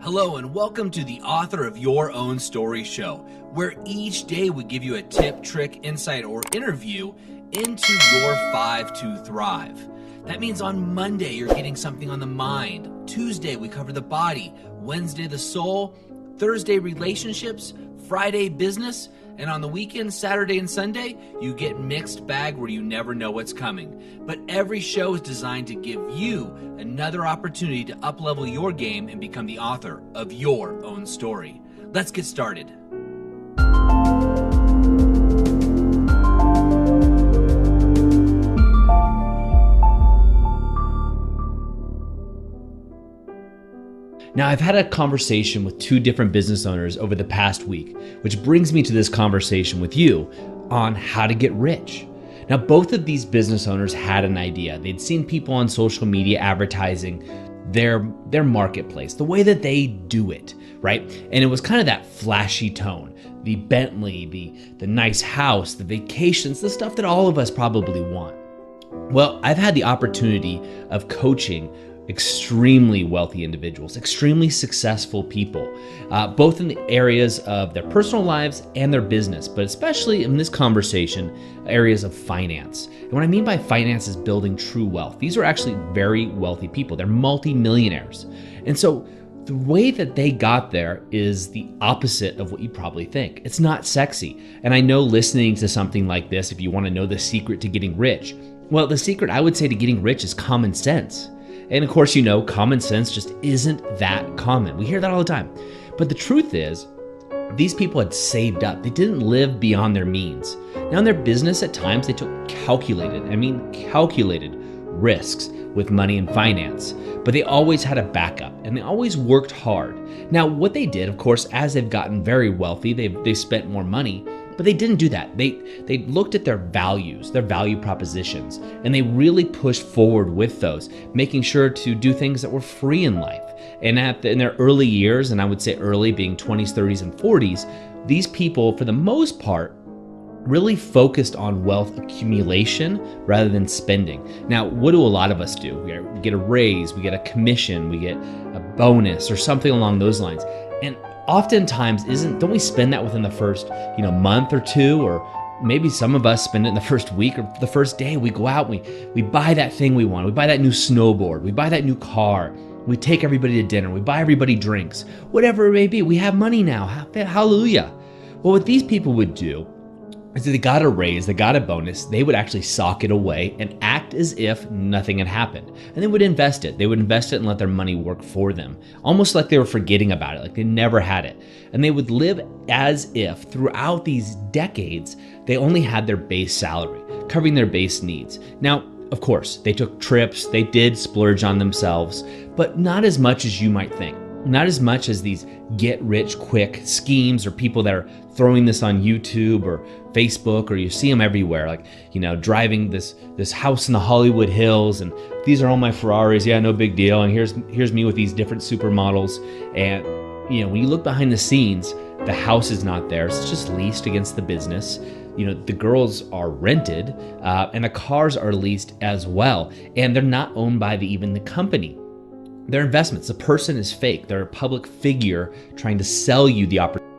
Hello and welcome to the Author of Your Own Story show, where each day we give you a tip, trick, insight, or interview into your 5 to Thrive. That means on Monday you're getting something on the mind, Tuesday we cover the body, Wednesday the soul, Thursday relationships, Friday business, and on the weekend, Saturday and Sunday, you get mixed bag where you never know what's coming. But every show is designed to give you another opportunity to up-level your game and become the author of your own story. Let's get started. Now, I've had a conversation with two different business owners over the past week, which brings me to this conversation with you on how to get rich. Now, both of these business owners had an idea. They'd seen people on social media advertising their marketplace, the way that they do it, right? And it was kind of that flashy tone, the Bentley, the nice house, the vacations, the stuff that all of us probably want. Well, I've had the opportunity of coaching extremely wealthy individuals, extremely successful people, both in the areas of their personal lives and their business, but especially in this conversation, areas of finance. And what I mean by finance is building true wealth. These are actually very wealthy people. They're multi-millionaires. And so the way that they got there is the opposite of what you probably think. It's not sexy. And I know listening to something like this, if you want to know the secret to getting rich, well, the secret I would say to getting rich is common sense. And of course, common sense just isn't that common. We hear that all the time. But the truth is, these people had saved up. They didn't live beyond their means. Now in their business, at times, they took calculated risks with money and finance. But they always had a backup and they always worked hard. Now, what they did, of course, as they've gotten very wealthy, they've spent more money. But they didn't do that. They looked at their values, their value propositions, and they really pushed forward with those, making sure to do things that were free in life. And in their early years, and I would say early being 20s, 30s, and 40s, these people, for the most part, really focused on wealth accumulation rather than spending. Now, what do a lot of us do? We get a raise, we get a commission, we get a bonus or something along those lines. And oftentimes don't we spend that within the first month or two, or maybe some of us spend it in the first week or the first day. We go out, we buy that thing we want, we buy that new snowboard, we buy that new car, we take everybody to dinner, we buy everybody drinks, whatever it may be. We have money now. Hallelujah. Well, what these people would do is they got a raise, they got a bonus, they would actually sock it away and act as if nothing had happened. And they would invest it. They would invest it and let their money work for them, almost like they were forgetting about it, like they never had it. And they would live as if throughout these decades, they only had their base salary, covering their base needs. Now, of course, they took trips, they did splurge on themselves, but not as much as you might think. Not as much as these get-rich-quick schemes or people that are throwing this on YouTube or Facebook, or you see them everywhere, like, driving this house in the Hollywood Hills, and these are all my Ferraris, yeah, no big deal, and here's me with these different supermodels. And, when you look behind the scenes, the house is not theirs, it's just leased against the business. The girls are rented, and the cars are leased as well, and they're not owned by even the company. They're investments. The person is fake. They're a public figure trying to sell you the opportunity.